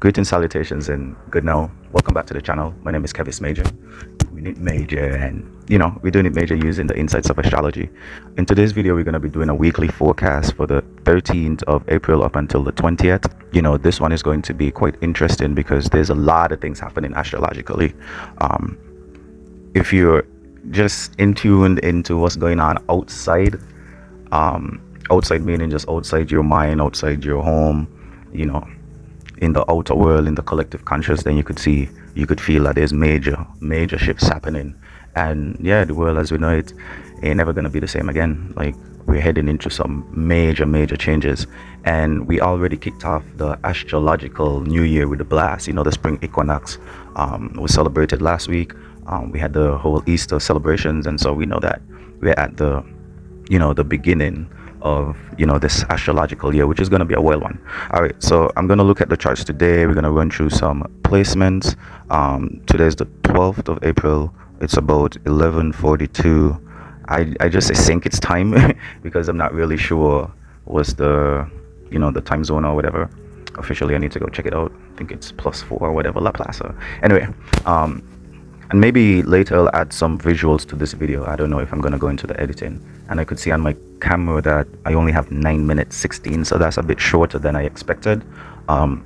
Greetings, salutations, and good now. Welcome back to the channel. My name is Kevis Major. We need Major, and we're doing it Major using the insights of astrology. In today's video, we're going to be doing a weekly forecast for the 13th of April up until the 20th. This one is going to be quite interesting because there's a lot of things happening astrologically. If you're just in tuned into what's going on outside, outside meaning just outside your mind, outside your home, in the outer world, in the collective conscious, then you could feel that there's major shifts happening. And yeah, the world as we know it ain't never gonna be the same again. Like, we're heading into some major changes, and we already kicked off the astrological new year with the blast. The spring equinox was celebrated last week. We had the whole Easter celebrations, and so we know that we're at the beginning of this astrological year, which is going to be a wild one. All right, so I'm going to look at the charts today. We're going to run through some placements. Today's the 12th of April. It's about 11:42. I just think it's time because I'm not really sure what's the the time zone or whatever. Officially, I need to go check it out. I think it's +4 or whatever, Laplace. Anyway, and maybe later I'll add some visuals to this video. I don't know if I'm going to go into the editing. And I could see on my camera that I only have 9 minutes 16, so that's a bit shorter than I expected. But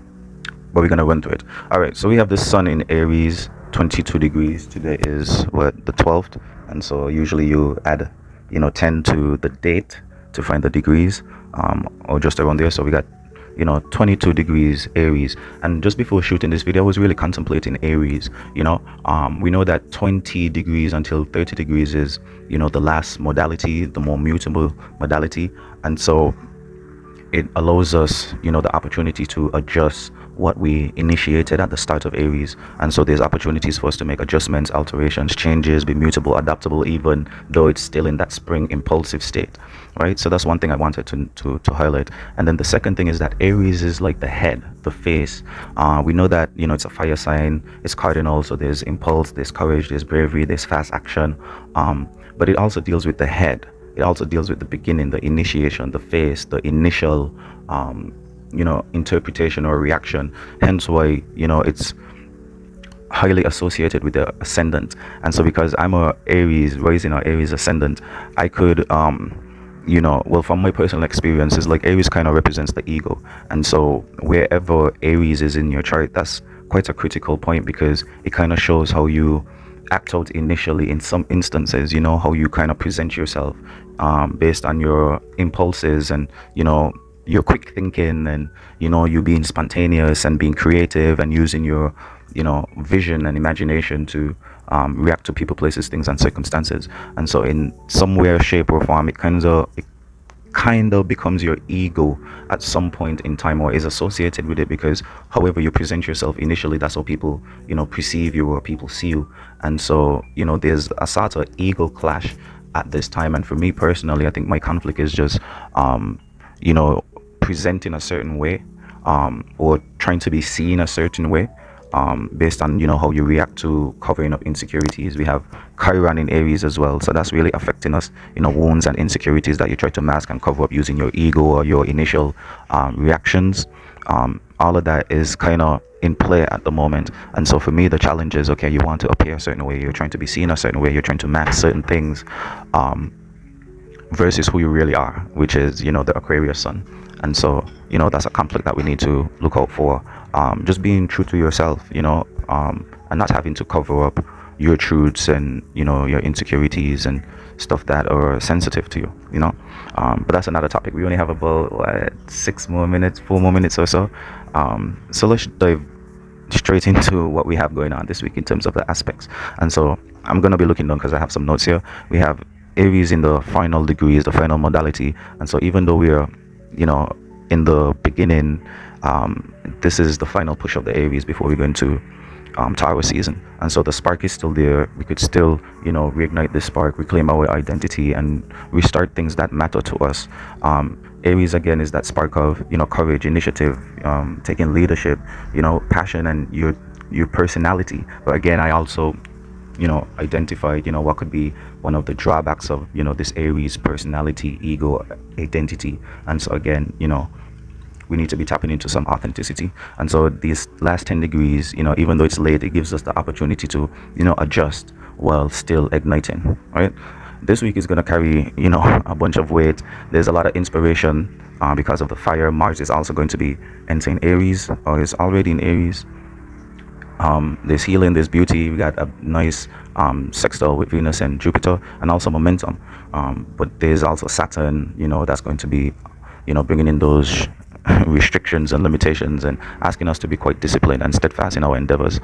we're going to run through it. All right, so we have the sun in Aries, 22 degrees. Today is the 12th, and so usually you add 10 to the date to find the degrees, or just around there. So we got 22 degrees Aries. And just before shooting this video, I was really contemplating Aries. We know that 20 degrees until 30 degrees is the last modality, the more mutable modality, and so it allows us the opportunity to adjust what we initiated at the start of Aries. And so there's opportunities for us to make adjustments, alterations, changes, be mutable, adaptable, even though it's still in that spring impulsive state, right? So that's one thing I wanted to highlight. And then the second thing is that Aries is like the head, the face. We know that it's a fire sign, it's cardinal, so there's impulse, there's courage, there's bravery, there's fast action, but it also deals with the head. It also deals with the beginning, the initiation, the face, the initial interpretation or reaction. Hence why it's highly associated with the ascendant. And so because I'm a Aries rising or Aries ascendant, I could well, from my personal experiences, like, Aries kind of represents the ego. And so wherever Aries is in your chart, that's quite a critical point, because it kind of shows how you act out initially in some instances, how you kind of present yourself based on your impulses and your quick thinking, and you being spontaneous and being creative and using your vision and imagination to react to people, places, things, and circumstances. And so in some way, shape, or form, it kind of becomes your ego at some point in time, or is associated with it, because however you present yourself initially, that's how people perceive you, or people see you. And so there's a sort of ego clash at this time. And for me personally, I think my conflict is just presenting a certain way, or trying to be seen a certain way, based on how you react to covering up insecurities. We have Chiron in Aries as well, so that's really affecting us, wounds and insecurities that you try to mask and cover up using your ego or your initial reactions. All of that is kind of in play at the moment. And so for me, the challenge is, okay, you want to appear a certain way, you're trying to be seen a certain way, you're trying to mask certain things, versus who you really are, which is the Aquarius sun. And so that's a conflict that we need to look out for. Just being true to yourself, and not having to cover up your truths and your insecurities and stuff that are sensitive to you. But that's another topic. We only have about 4 more minutes or so. So let's dive straight into what we have going on this week in terms of the aspects. And so I'm going to be looking down because I have some notes here. We have Aries in the final degrees, the final modality. And so even though we are in the beginning, this is the final push of the Aries before we go into Taurus season. And so the spark is still there. We could still reignite this spark, reclaim our identity, and restart things that matter to us. Aries again is that spark of courage, initiative, taking leadership, passion, and your personality. But again, I also identified what could be one of the drawbacks of this Aries personality, ego, identity. And so again, we need to be tapping into some authenticity. And so these last 10 degrees, even though it's late, it gives us the opportunity to adjust while still igniting, right? This week is going to carry a bunch of weight. There's a lot of inspiration because of the fire. Mars is also going to be entering Aries, or is already in Aries. There's healing, there's beauty. We got a nice sextile with Venus and Jupiter, and also momentum. But there's also Saturn, that's going to be, bringing in those restrictions and limitations, and asking us to be quite disciplined and steadfast in our endeavors.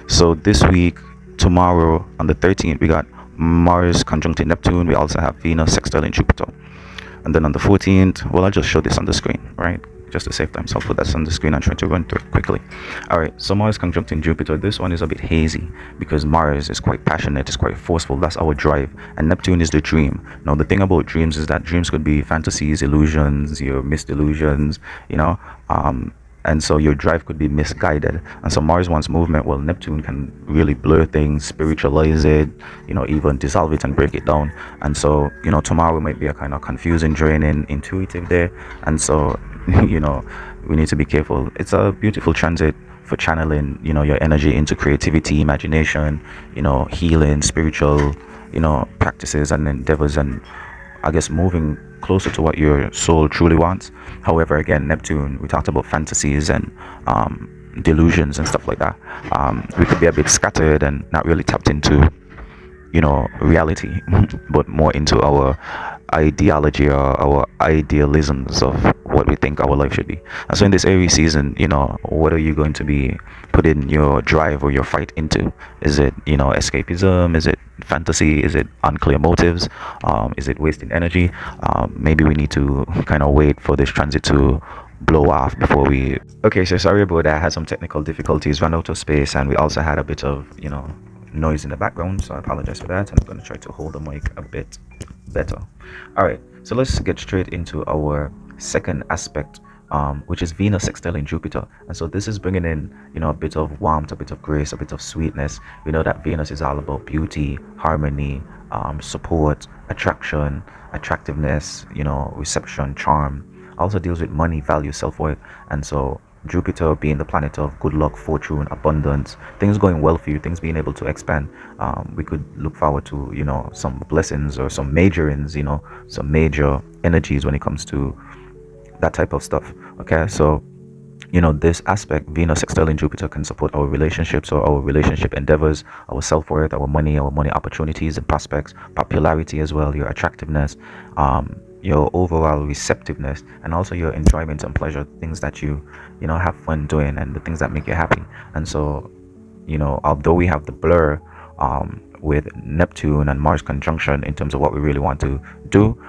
So this week, tomorrow on the 13th, we got Mars conjuncting Neptune. We also have Venus sextile in Jupiter. And then on the 14th, well, I'll just show this on the screen, right? Just to save time. So I'll put that on the screen and try to run through it quickly. All right, so Mars conjuncting Jupiter. This one is a bit hazy because Mars is quite passionate, it's quite forceful. That's our drive. And Neptune is the dream. Now, the thing about dreams is that dreams could be fantasies, illusions, your missed illusions, and so your drive could be misguided. And so Mars wants movement. Well, Neptune can really blur things, spiritualize it, even dissolve it and break it down. And so tomorrow might be a kind of confusing, draining, intuitive day. And so we need to be careful. It's a beautiful transit for channeling your energy into creativity, imagination, healing, spiritual practices and endeavors, and I guess moving closer to what your soul truly wants. However, again, Neptune, we talked about fantasies and delusions and stuff like that. We could be a bit scattered and not really tapped into reality, but more into our ideology or our idealisms of what we think our life should be. And so in this Aries season, what are you going to be putting your drive or your fight into? Is it escapism? Is it fantasy? Is it unclear motives? Is it wasting energy? Maybe we need to kind of wait for this transit to blow off before we. Okay, so sorry about that. I had some technical difficulties, ran out of space, and we also had a bit of noise in the background, so I apologize for that, and I'm going to try to hold the mic a bit better. All right, so let's get straight into our second aspect, which is Venus sextile in Jupiter. And so this is bringing in a bit of warmth, a bit of grace, a bit of sweetness. We know that Venus is all about beauty, harmony, support, attraction, attractiveness, reception, charm. Also deals with money, value, self-worth. And so Jupiter being the planet of good luck, fortune, abundance, things going well for you, things being able to expand. We could look forward to some blessings or some majorings, some major energies when it comes to that type of stuff. Okay, so this aspect, Venus sextile in Jupiter, can support our relationships or our relationship endeavors, our self-worth, our money opportunities and prospects, popularity as well, your attractiveness, your overall receptiveness, and also your enjoyment and pleasure, things that you have fun doing, and the things that make you happy. And so although we have the blur with Neptune and Mars conjunction in terms of what we really want to do,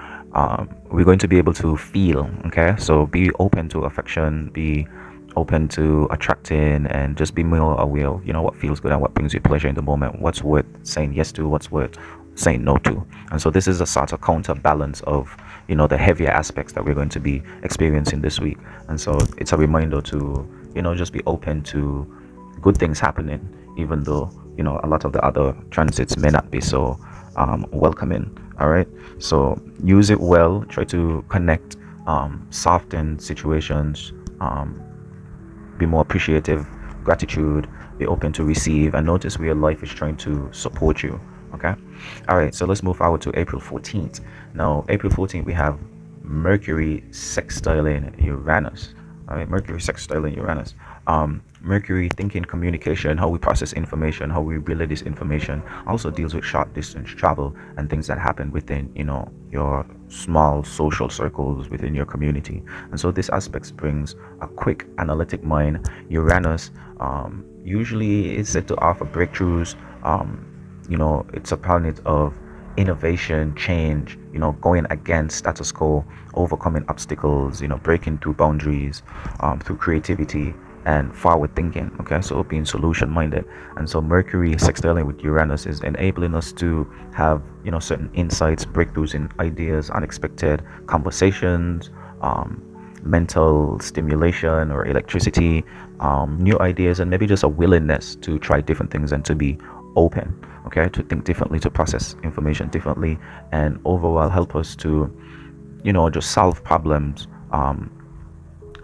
we're going to be able to feel. Okay, so be open to affection, be open to attracting, and just be more aware of what feels good and what brings you pleasure in the moment, what's worth saying yes to, what's worth saying no to. And so this is a sort of counterbalance of the heavier aspects that we're going to be experiencing this week. And so it's a reminder to just be open to good things happening, even though a lot of the other transits may not be so welcoming. All right, so use it well, try to connect, soften situations, be more appreciative, gratitude, be open to receive, and notice where life is trying to support you. Okay, all right, so let's move forward to April 14th. Now, April 14th, we have Mercury sextiling Uranus. All right, Mercury sextiling Uranus. Mercury, thinking, communication, how we process information, how we relay this information, also deals with short distance travel and things that happen within your small social circles within your community. And so this aspect brings a quick analytic mind. Uranus usually is said to offer breakthroughs. It's a planet of innovation, change, going against status quo, overcoming obstacles, breaking through boundaries, through creativity and forward thinking. Okay, so being solution minded. And so Mercury sextiling with Uranus is enabling us to have certain insights, breakthroughs in ideas, unexpected conversations, mental stimulation or electricity, new ideas, and maybe just a willingness to try different things and to be open, okay, to think differently, to process information differently, and overall help us to just solve problems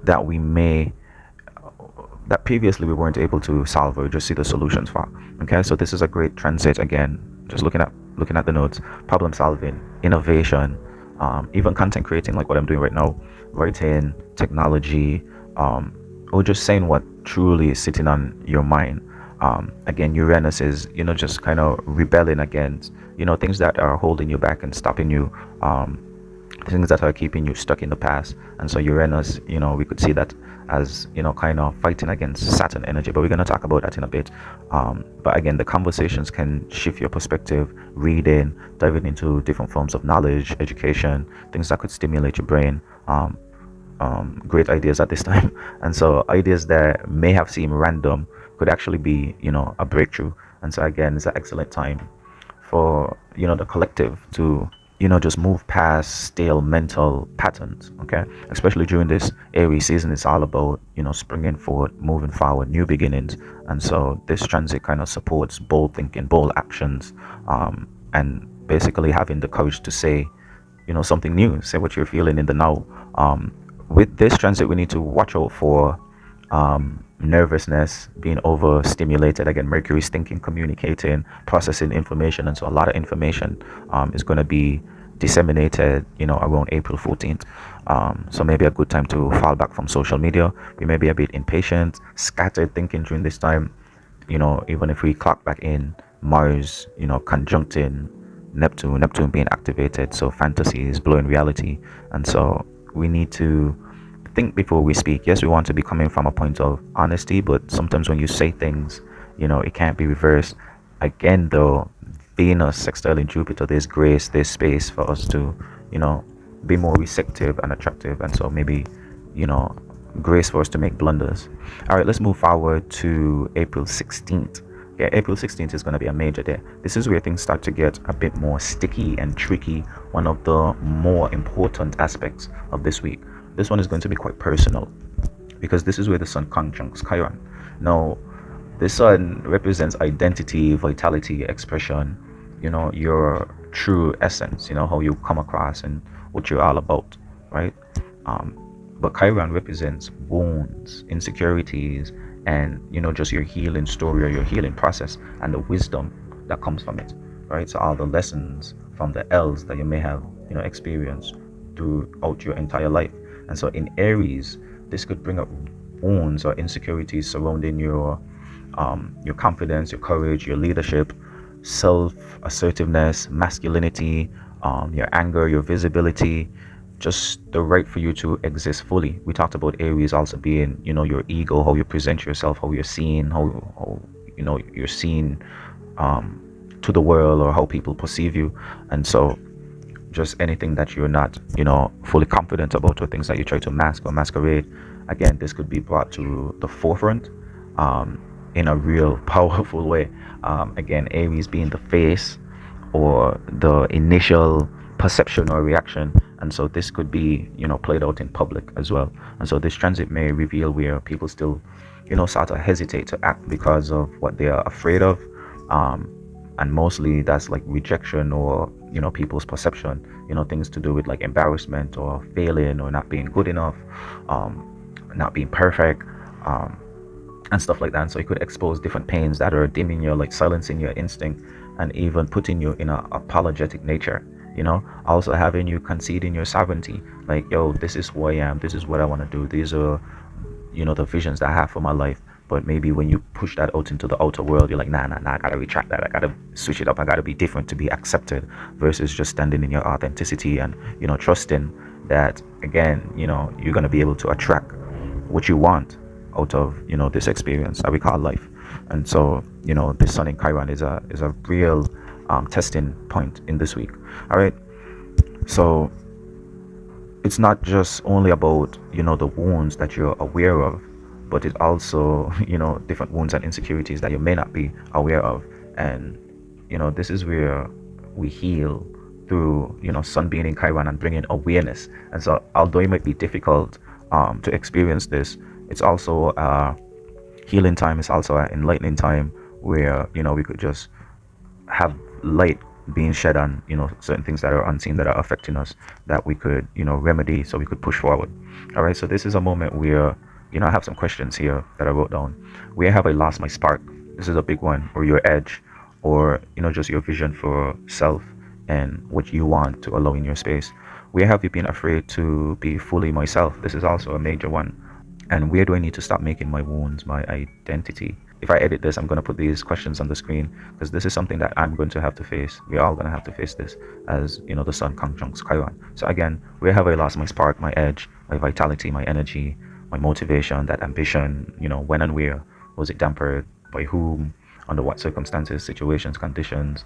that we may that previously we weren't able to solve or just see the solutions for. Okay, so this is a great transit again. Just looking at the notes, problem solving, innovation, even content creating, like what I'm doing right now, writing, technology, or just saying what truly is sitting on your mind. Again, Uranus is just kind of rebelling against things that are holding you back and stopping you. Things that are keeping you stuck in the past. And so Uranus, we could see that as kind of fighting against Saturn energy, but we're going to talk about that in a bit. But again, the conversations can shift your perspective, reading, diving into different forms of knowledge, education, things that could stimulate your brain. Great ideas at this time. And so ideas that may have seemed random could actually be a breakthrough. And so again, it's an excellent time for the collective to just move past stale mental patterns. Okay, especially during this Aries season, it's all about springing forward, moving forward, new beginnings. And so this transit kind of supports bold thinking, bold actions, and basically having the courage to say something new, say what you're feeling in the now. With this transit, we need to watch out for nervousness, being overstimulated. Again, Mercury's thinking, communicating, processing information, and so a lot of information is going to be disseminated around April 14th. So maybe a good time to fall back from social media. We may be a bit impatient, scattered thinking during this time. Even if we clock back in Mars conjuncting Neptune being activated, so fantasy is blowing reality. And so we need to think before we speak. Yes, we want to be coming from a point of honesty, but sometimes when you say things, it can't be reversed. Again, though, Venus sextiling Jupiter, there's grace, there's space for us to, be more receptive and attractive. And so maybe, you know, grace for us to make blunders. All right, let's move forward to April 16th. Yeah, April 16th is going to be a major day. This is where things start to get a bit more sticky and tricky. One of the more important aspects of this week. This one is going to be quite personal because this is where the sun conjuncts Chiron. Now, the sun represents identity, vitality, expression, your true essence, how you come across and what you're all about, right? But Chiron represents wounds, insecurities, and just your healing story or your healing process and the wisdom that comes from it, right? So all the lessons from the L's that you may have experienced throughout your entire life. And so in Aries, this could bring up wounds or insecurities surrounding your confidence, your courage, your leadership, self-assertiveness, masculinity, your anger, your visibility, just the right for you to exist fully. We talked about Aries also being, your ego, how you present yourself, how you're seen, how you're seen to the world, or how people perceive you. And so just anything that you're not, fully confident about, or things that you try to mask or masquerade, again, this could be brought to the forefront in a real powerful way. Again, Aries being the face or the initial perception or reaction, and so this could be played out in public as well. And so this transit may reveal where people still sort of hesitate to act because of what they are afraid of, and mostly that's like rejection or people's perception, things to do with like embarrassment or failing or not being good enough, not being perfect, and stuff like that. And so it could expose different pains that are dimming your, like silencing your instinct, and even putting you in a apologetic nature, also having you conceding your sovereignty, like, yo, this is who I am, this is what I want to do, these are the visions that I have for my life. But maybe when you push that out into the outer world, you're like, nah, I gotta retract that, I gotta switch it up, I gotta be different to be accepted, versus just standing in your authenticity and trusting that, again, you're gonna be able to attract what you want out of this experience that we call life. And so this sun in Chiron is a real testing point in this week. All right, so it's not just only about the wounds that you're aware of, but it's also different wounds and insecurities that you may not be aware of. And this is where we heal through sun being in Chiron and bringing awareness. And so although it might be difficult to experience this, it's also a healing time. It's also an enlightening time where we could just have light being shed on, certain things that are unseen that are affecting us, that we could, remedy, so we could push forward. All right, so this is a moment where, I have some questions here that I wrote down. Where have I lost my spark? This is a big one. Or your edge, or, just your vision for self and what you want to allow in your space. Where have you been afraid to be fully myself? This is also a major one. And where do I need to stop making my wounds my identity? If I edit this, I'm going to put these questions on the screen, because this is something that I'm going to have to face. We're all going to have to face this, as the sun conjuncts Chiron. So again, where have I lost my spark, my edge, my vitality, my energy, my motivation, that ambition? When and where was it dampened? By whom? Under what circumstances, situations, conditions?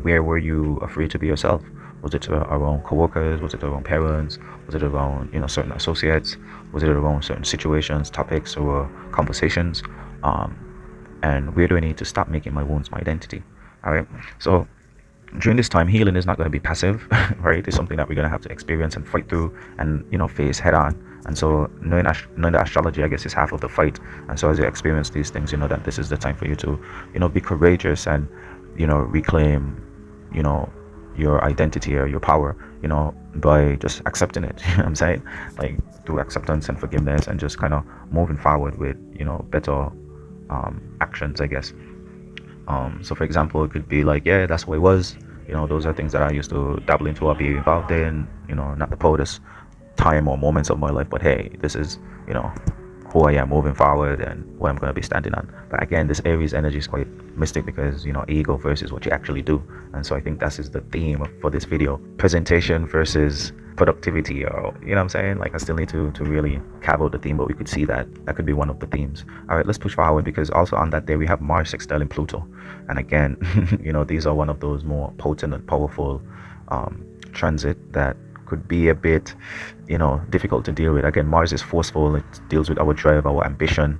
Where were you afraid to be yourself? Was it around coworkers? Was it around parents? Was it around certain associates? Was it around certain situations, topics, or conversations? Um, and where do I need to stop making my wounds my identity? All right. So during this time, healing is not going to be passive, right? It's something that we're going to have to experience and fight through, and face head on. And so knowing the astrology, I guess, is half of the fight. And so as you experience these things, you know that this is the time for you to be courageous and reclaim you know your identity or your power, by just accepting it. You know what I'm saying? Like, through acceptance and forgiveness, and just kind of moving forward with better actions, I guess. So for example, it could be like, yeah, that's what it was. Those are things that I used to dabble into or be involved in. Not the proudest time or moments of my life, but hey, this is who I am moving forward and what I'm going to be standing on. But again, this Aries energy is quite mystic, because ego versus what you actually do. And so I think that is the theme for this video: presentation versus productivity. Or what I'm saying, like, I still need to really carve out the theme, but we could see that could be one of the themes. All right, let's push forward, because also on that day we have Mars sextile in Pluto. And again, these are one of those more potent and powerful transit that could be a bit difficult to deal with. Again, Mars is forceful. It deals with our drive, our ambition,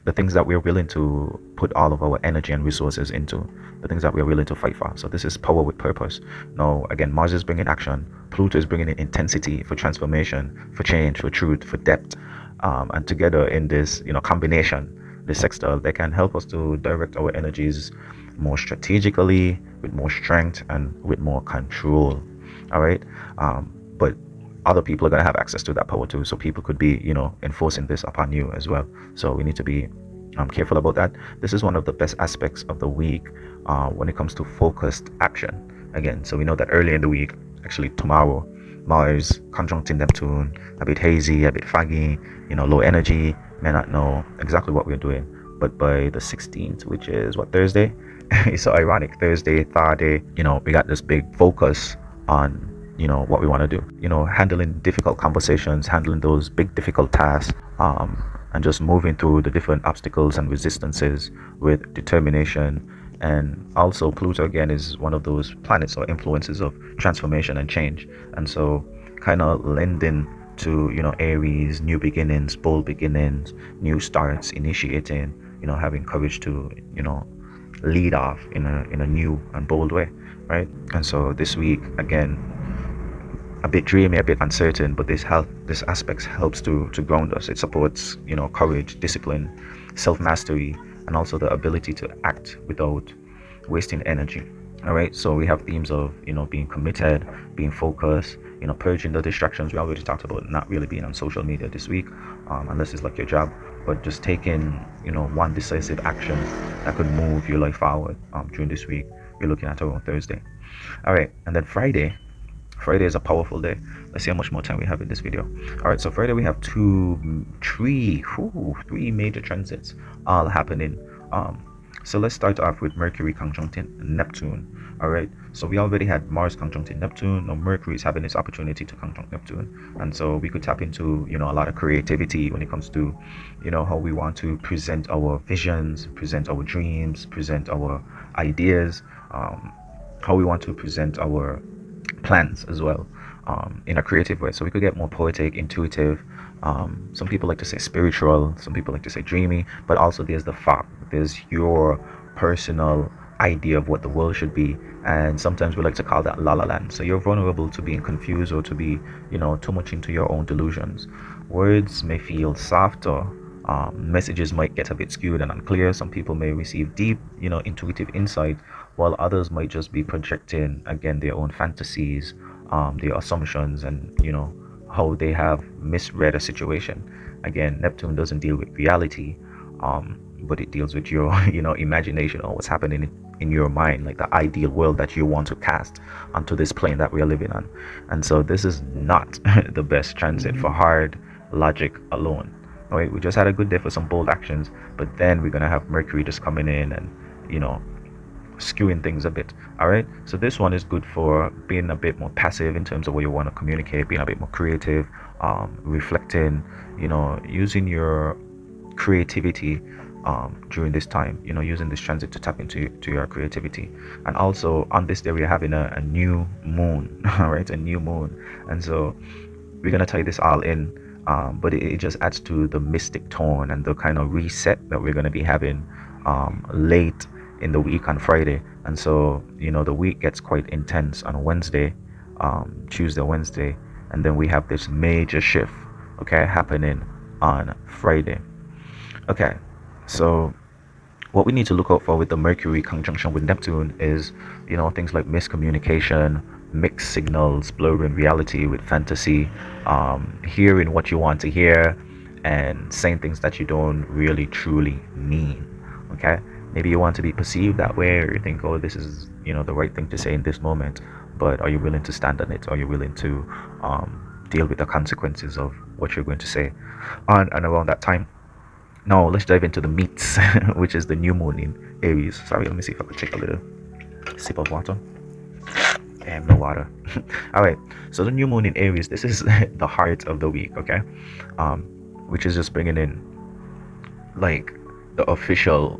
the things that we're willing to put all of our energy and resources into, the things that we're willing to fight for. So this is power with purpose. Now again, Mars is bringing action, Pluto is bringing in intensity, for transformation, for change, for truth, for depth. And together in this combination, this sextile, they can help us to direct our energies more strategically, with more strength, and with more control. All right. But other people are going to have access to that power too, so people could be enforcing this upon you as well. So we need to be careful about that. This is one of the best aspects of the week when it comes to focused action. Again, so we know that early in the week, actually tomorrow, Mars conjuncting Neptune, a bit hazy, a bit foggy, low energy, may not know exactly what we're doing. But by the 16th, which is what, Thursday? It's so ironic. Thursday, Friday, we got this big focus on what we want to do, handling difficult conversations, handling those big difficult tasks, and just moving through the different obstacles and resistances with determination. And also Pluto again is one of those planets or influences of transformation and change, and so kind of lending to Aries, new beginnings, bold beginnings, new starts, initiating, having courage to lead off in a new and bold way, right? And so this week again, a bit dreamy, a bit uncertain, but this aspect helps to ground us. It supports courage, discipline, self-mastery, and also the ability to act without wasting energy. All right, so we have themes of being committed, being focused, purging the distractions. We already talked about not really being on social media this week, unless it's like your job, but just taking one decisive action that could move your life forward during this week. You're looking at around Thursday. All right, and then Friday is a powerful day. Let's see how much more time we have in this video. All right, so Friday we have three major transits all happening. So let's start off with Mercury conjuncting Neptune. All right, so we already had Mars conjuncting Neptune. Now Mercury is having this opportunity to conjunct Neptune, and so we could tap into a lot of creativity when it comes to how we want to present our visions, present our dreams, present our ideas, how we want to present our plans as well, in a creative way. So we could get more poetic, intuitive. Some people like to say spiritual, some people like to say dreamy, but also there's the fact, there's your personal idea of what the world should be, and sometimes we like to call that la la land. So you're vulnerable to being confused, or to be too much into your own delusions. Words may feel softer, messages might get a bit skewed and unclear. Some people may receive deep intuitive insight, while others might just be projecting again their own fantasies, their assumptions, and how they have misread a situation. Again, Neptune doesn't deal with reality, but it deals with your imagination, or what's happening in your mind, like the ideal world that you want to cast onto this plane that we are living on. And so this is not the best transit for hard logic alone. All right, we just had a good day for some bold actions, but then we're gonna have Mercury just coming in and you know skewing things a bit. All right, so this one is good for being a bit more passive in terms of what you want to communicate, being a bit more creative, reflecting, using your creativity during this time, using this transit to tap into your creativity. And also on this day we're having a new moon. All right, a new moon. And so we're gonna tie this all in, but it just adds to the mystic tone and the kind of reset that we're gonna be having late in the week on Friday. And so the week gets quite intense on Wednesday, Tuesday, Wednesday, and then we have this major shift, okay, happening on Friday. Okay, so what we need to look out for with the Mercury conjunction with Neptune is, things like miscommunication, mixed signals, blurring reality with fantasy, hearing what you want to hear, and saying things that you don't really truly mean. Okay, maybe you want to be perceived that way, or you think, oh, this is the right thing to say in this moment, but are you willing to stand on it? Are you willing to deal with the consequences of what you're going to say? And around that time, now let's dive into the meats, which is the new moon in Aries. Sorry, let me see if I could take a little sip of water. And no water. All right. So the new moon in Aries, this is the heart of the week, okay? Um, which is just bringing in like the official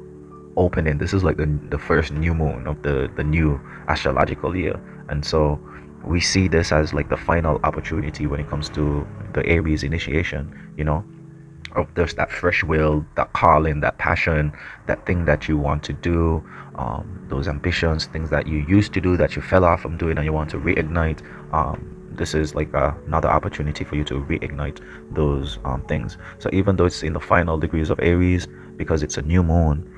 opening. This is like the first new moon of the new astrological year, and so we see this as like the final opportunity when it comes to the Aries initiation. Of there's that fresh will, that calling, that passion, that thing that you want to do, those ambitions, things that you used to do that you fell off from doing and you want to reignite. This is like another opportunity for you to reignite those things. So even though it's in the final degrees of Aries, because it's a new moon,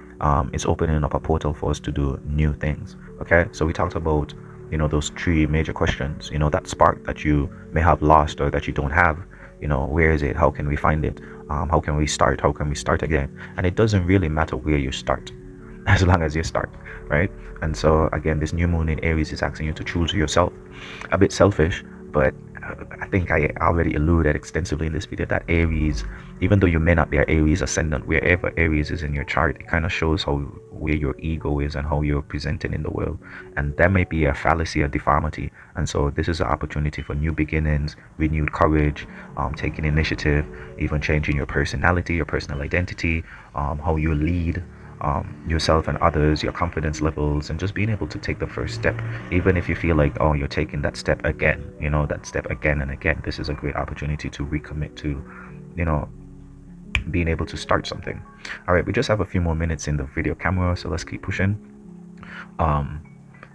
it's opening up a portal for us to do new things. Okay, so we talked about those three major questions. That spark that you may have lost or that you don't have. Where is it? How can we find it? How can we start? How can we start again? And it doesn't really matter where you start, as long as you start, right? And so again, this new moon in Aries is asking you to choose yourself. A bit selfish, but I think I already alluded extensively in this video that Aries, even though you may not be an Aries ascendant, wherever Aries is in your chart, it kind of shows where your ego is and how you're presenting in the world. And that may be a fallacy, a deformity. And so this is an opportunity for new beginnings, renewed courage, taking initiative, even changing your personality, your personal identity, how you lead yourself and others, your confidence levels, and just being able to take the first step, even if you feel like, oh, you're taking that step again, that step again and again. This is a great opportunity to recommit to, being able to start something. All right, we just have a few more minutes in the video camera, so let's keep pushing.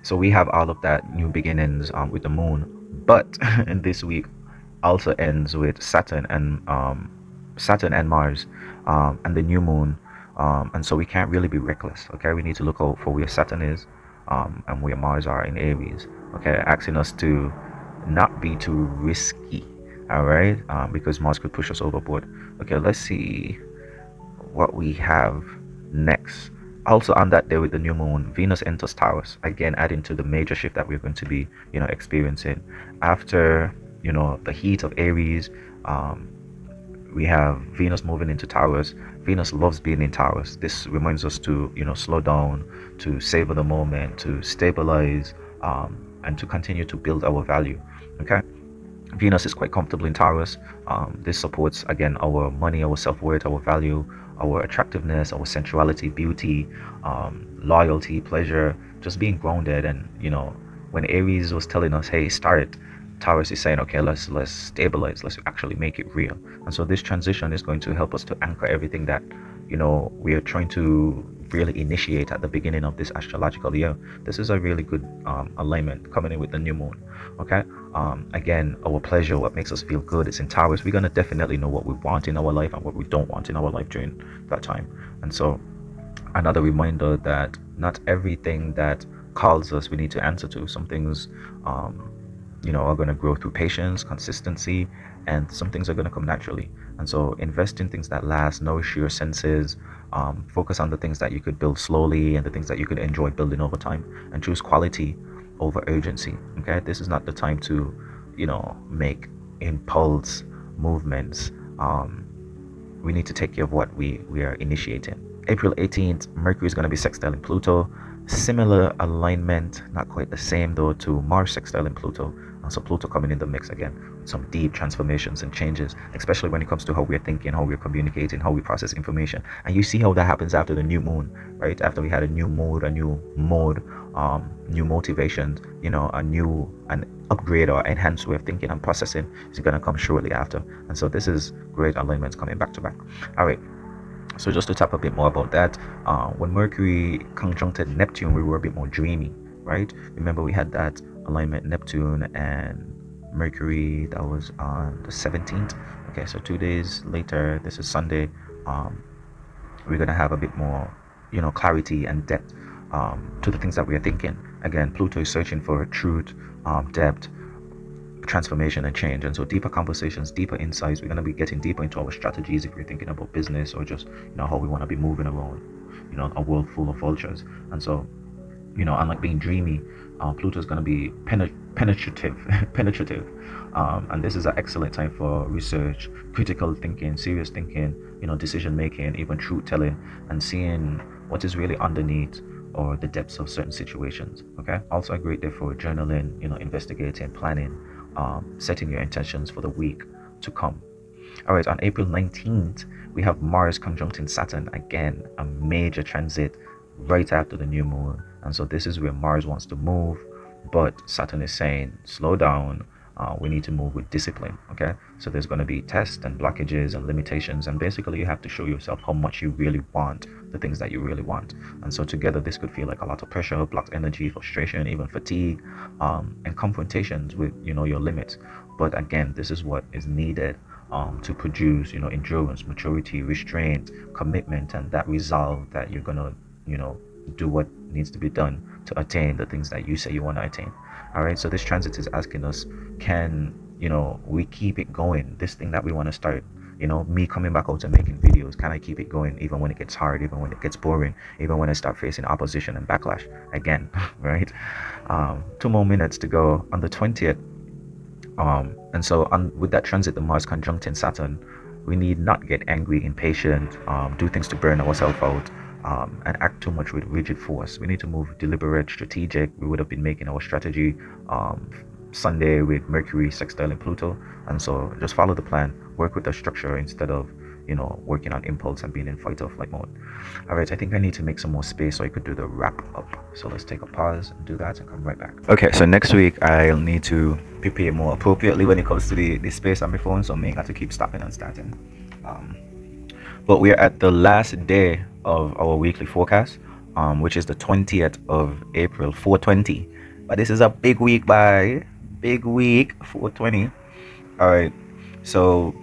So we have all of that new beginnings with the moon, but in this week also ends with Saturn and Mars, and the new moon. And so we can't really be reckless. Okay, we need to look out for where Saturn is, and where Mars are in Aries. Okay, asking us to not be too risky. All right, because Mars could push us overboard. Okay, let's see what we have next. Also on that day with the new moon, Venus enters Taurus, again adding to the major shift that we're going to be experiencing after the heat of Aries. We have Venus moving into Taurus. Venus loves being in Taurus. This reminds us to slow down, to savor the moment, to stabilize, and to continue to build our value. Okay, Venus is quite comfortable in Taurus. This supports again our money, our self-worth, our value, our attractiveness, our sensuality, beauty, loyalty, pleasure, just being grounded. And when Aries was telling us, hey, start, Taurus is saying, okay, let's stabilize, let's actually make it real. And so this transition is going to help us to anchor everything that we are trying to really initiate at the beginning of this astrological year. This is a really good alignment coming in with the new moon. Okay, again, our pleasure, what makes us feel good, is in Taurus. We're going to definitely know what we want in our life and what we don't want in our life during that time. And so another reminder that not everything that calls us, we need to answer to. Some things are going to grow through patience, consistency, and some things are going to come naturally. And so invest in things that last, nourish your senses, focus on the things that you could build slowly and the things that you could enjoy building over time, and choose quality over urgency. Okay, this is not the time to make impulse movements. We need to take care of what we are initiating. April 18th, Mercury is going to be sextile in Pluto. Similar alignment, not quite the same though, to Mars sextile in Pluto. And so Pluto coming in the mix again with some deep transformations and changes, especially when it comes to how we're thinking, how we're communicating, how we process information. And you see how that happens after the new moon, right? After we had a new mood, a new mode, new motivations, an upgrade or enhanced way of thinking and processing is going to come shortly after. And so this is great alignments coming back to back. All right. So just to talk a bit more about that, when Mercury conjuncted Neptune, we were a bit more dreamy, right? Remember we had that alignment Neptune and Mercury that was on the 17th. Okay, so 2 days later, this is Sunday, we're gonna have a bit more, clarity and depth to the things that we are thinking. Again, Pluto is searching for truth, depth, transformation and change, and so deeper conversations, deeper insights. We're going to be getting deeper into our strategies if we're thinking about business or just how we want to be moving around a world full of vultures. And so unlike being dreamy, Pluto is going to be penetrative and this is an excellent time for research, critical thinking, serious thinking, decision making, even truth telling, and seeing what is really underneath or the depths of certain situations. Okay, also a great day for journaling, investigating, planning, setting your intentions for the week to come. All right, on April 19th, we have Mars conjuncting Saturn, again, a major transit right after the new moon. And so this is where Mars wants to move, but Saturn is saying, slow down. We need to move with discipline. Okay, so there's going to be tests and blockages and limitations, and basically you have to show yourself how much you really want the things that you really want. And so together this could feel like a lot of pressure, blocked energy, frustration, even fatigue, and confrontations with your limits. But again, this is what is needed to produce endurance, maturity, restraint, commitment, and that resolve that you're gonna do what needs to be done to attain the things that you say you want to attain. All right, so this transit is asking us, can we keep it going, this thing that we want to start? Me coming back out and making videos, can I keep it going even when it gets hard, even when it gets boring, even when I start facing opposition and backlash again? Right. 2 more minutes to go on the 20th. And so with that transit, the Mars conjuncting Saturn, we need not get angry, impatient, do things to burn ourselves out, and act too much with rigid force. We need to move deliberate, strategic. We would have been making our strategy Sunday with Mercury sextile in Pluto, and so just follow the plan, work with the structure instead of working on impulse and being in fight or flight mode. All right, I think I need to make some more space so I could do the wrap up. So let's take a pause and do that and come right back. Okay, so next week I'll need to prepare more appropriately when it comes to the space on my phone, so I may have to keep stopping and starting. But we're at the last day of our weekly forecast, which is the 20th of April, 420. But this is a big week, 420. All right, so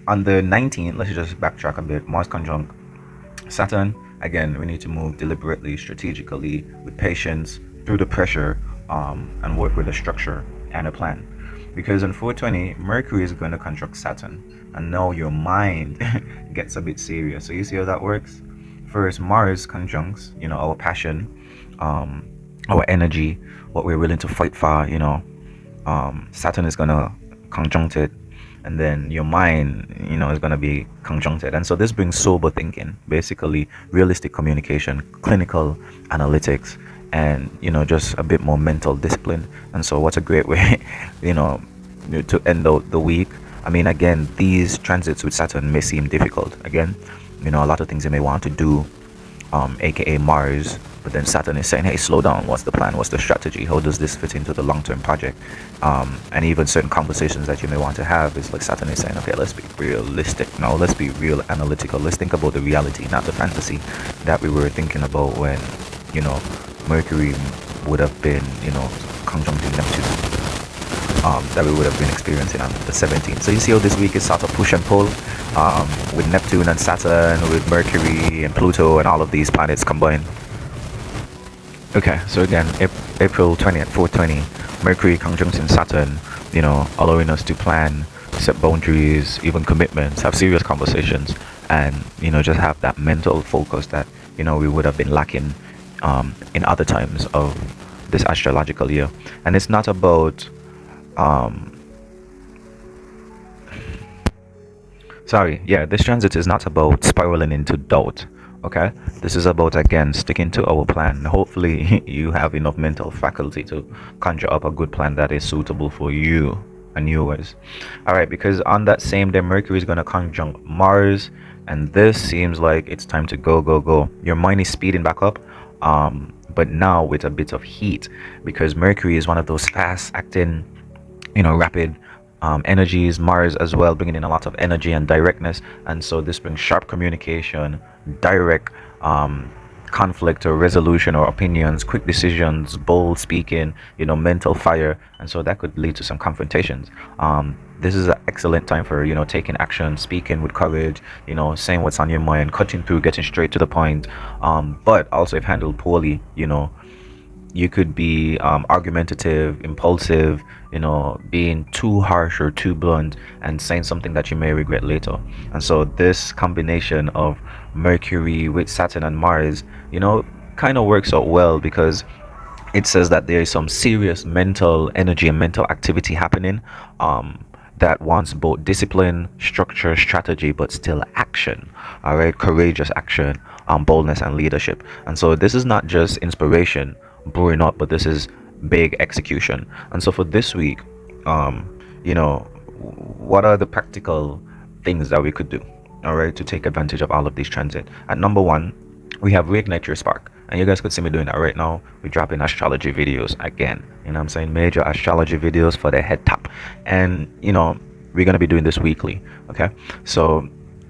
on the 19th, let's just backtrack a bit. Mars conjunct Saturn. Again, we need to move deliberately, strategically, with patience, through the pressure, and work with a structure and a plan. Because in 420, Mercury is going to conjunct Saturn, and now your mind gets a bit serious. So you see how that works? First, Mars conjuncts, our passion, our energy, what we're willing to fight for. Saturn is going to conjunct it, and then your mind is going to be conjuncted. And so this brings sober thinking, basically realistic communication, clinical analytics, and just a bit more mental discipline. And so what's a great way to end out the week? I mean, again, these transits with Saturn may seem difficult. Again, a lot of things you may want to do, aka Mars, but then Saturn is saying, hey, slow down, what's the plan, what's the strategy, how does this fit into the long-term project? And even certain conversations that you may want to have is like Saturn is saying, okay, let's be realistic now, let's be real analytical, let's think about the reality, not the fantasy that we were thinking about when Mercury would have been conjuncting Neptune, that we would have been experiencing on the 17th. So you see how this week is sort of push and pull, with Neptune and Saturn, with Mercury and Pluto and all of these planets combined. Okay, so again, April 20th, 420, Mercury conjunction Saturn, allowing us to plan, set boundaries, even commitments, have serious conversations, and, just have that mental focus that, we would have been lacking in other times of this astrological year. And it's not about, um, sorry, yeah, this transit is not about spiraling into doubt. Okay, this is about again sticking to our plan. Hopefully, you have enough mental faculty to conjure up a good plan that is suitable for you and yours. All right, because on that same day, Mercury is going to conjunct Mars, and this seems like it's time to go, go, go. Your mind is speeding back up, but now with a bit of heat, because Mercury is one of those fast acting, rapid energies. Mars as well, bringing in a lot of energy and directness, and so this brings sharp communication, direct conflict or resolution or opinions, quick decisions, bold speaking, mental fire, and so that could lead to some confrontations. This is an excellent time for taking action, speaking with courage, saying what's on your mind, cutting through, getting straight to the point. But also, if handled poorly, you could be argumentative, impulsive, being too harsh or too blunt and saying something that you may regret later. And so this combination of Mercury with Saturn and Mars, kind of works out well because it says that there is some serious mental energy and mental activity happening, that wants both discipline, structure, strategy, but still action. All right, courageous action, boldness, and leadership. And so this is not just inspiration brewing up, but this is big execution. And so for this week, what are the practical things that we could do, all right, to take advantage of all of these transit? At number one, we have reignite your spark, and you guys could see me doing that right now. We're dropping astrology videos again, what I'm saying, major astrology videos for the head top. And we're going to be doing this weekly. Okay, so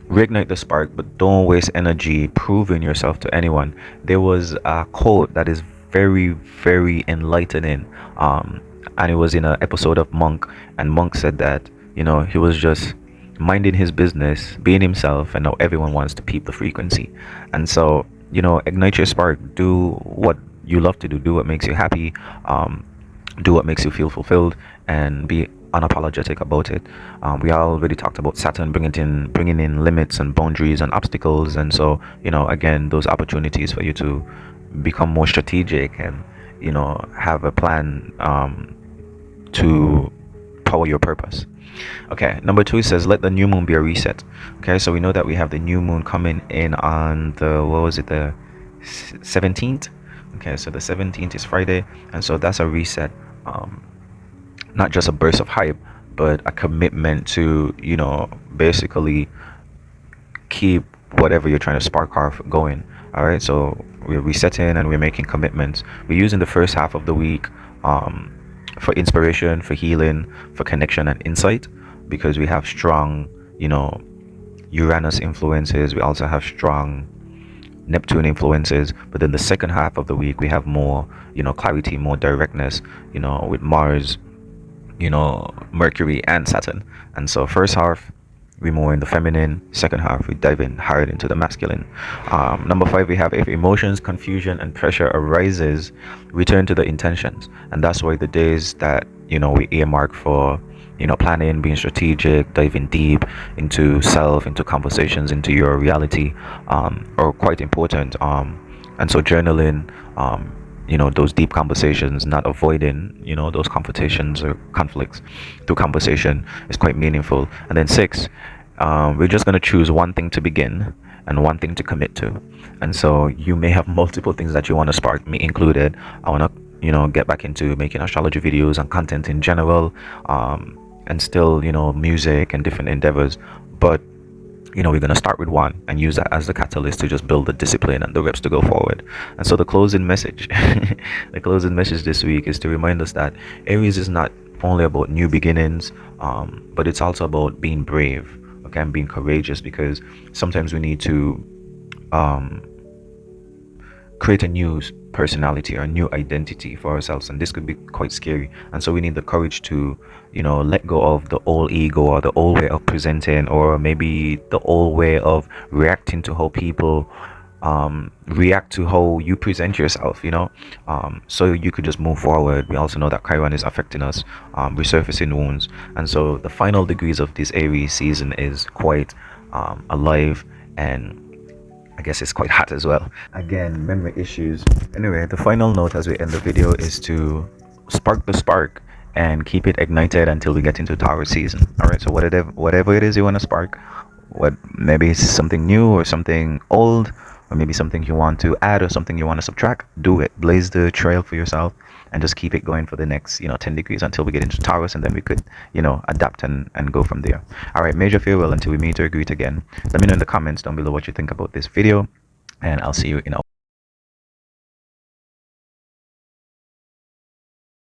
reignite the spark, but don't waste energy proving yourself to anyone. There was a quote that is very, very enlightening, and it was in an episode of Monk, and Monk said that he was just minding his business, being himself, and now everyone wants to peep the frequency. And so ignite your spark, do what you love to do, do what makes you happy, do what makes you feel fulfilled, and be unapologetic about it. We already talked about Saturn bringing in limits and boundaries and obstacles, and so again, those opportunities for you to become more strategic and have a plan to power your purpose. Okay, number two says let the new moon be a reset. Okay, so we know that we have the new moon coming in on the, what was it, the 17th. Okay, so the 17th is Friday, and so that's a reset. Not just a burst of hype, but a commitment to basically keep whatever you're trying to spark off going. All right, so we're resetting and we're making commitments. We're using the first half of the week for inspiration, for healing, for connection and insight, because we have strong Uranus influences. We also have strong Neptune influences, but then the second half of the week we have more clarity, more directness, with Mars, Mercury and Saturn. And so first half we more in the feminine, second half we dive in hard into the masculine. Number five, we have if emotions, confusion and pressure arises, return to the intentions. And that's why the days that we earmark for planning, being strategic, diving deep into self, into conversations, into your reality, are quite important. And so journaling, those deep conversations, not avoiding those confrontations or conflicts through conversation, is quite meaningful. And then six, we're just going to choose one thing to begin and one thing to commit to. And so you may have multiple things that you want to spark, me included. I want to get back into making astrology videos and content in general, and still music and different endeavors. But we're going to start with one and use that as the catalyst to just build the discipline and the reps to go forward. And so the closing message the closing message this week is to remind us that Aries is not only about new beginnings, but it's also about being brave, okay, and being courageous, because sometimes we need to create a new personality or a new identity for ourselves, and this could be quite scary. And so we need the courage to let go of the old ego or the old way of presenting, or maybe the old way of reacting to how people react to how you present yourself, so you could just move forward. We also know that Chiron is affecting us, resurfacing wounds, and so the final degrees of this Aries season is quite alive, and I guess it's quite hot as well. Again, memory issues. Anyway, the final note as we end the video is to spark the spark and keep it ignited until we get into Taurus season. All right, so whatever it is you want to spark, what maybe it's something new or something old, or maybe something you want to add or something you want to subtract, do it. Blaze the trail for yourself and just keep it going for the next 10 degrees until we get into Taurus, and then we could adapt and go from there. All right, major farewell until we meet or greet again. Let me know in the comments down below what you think about this video, and I'll see you in a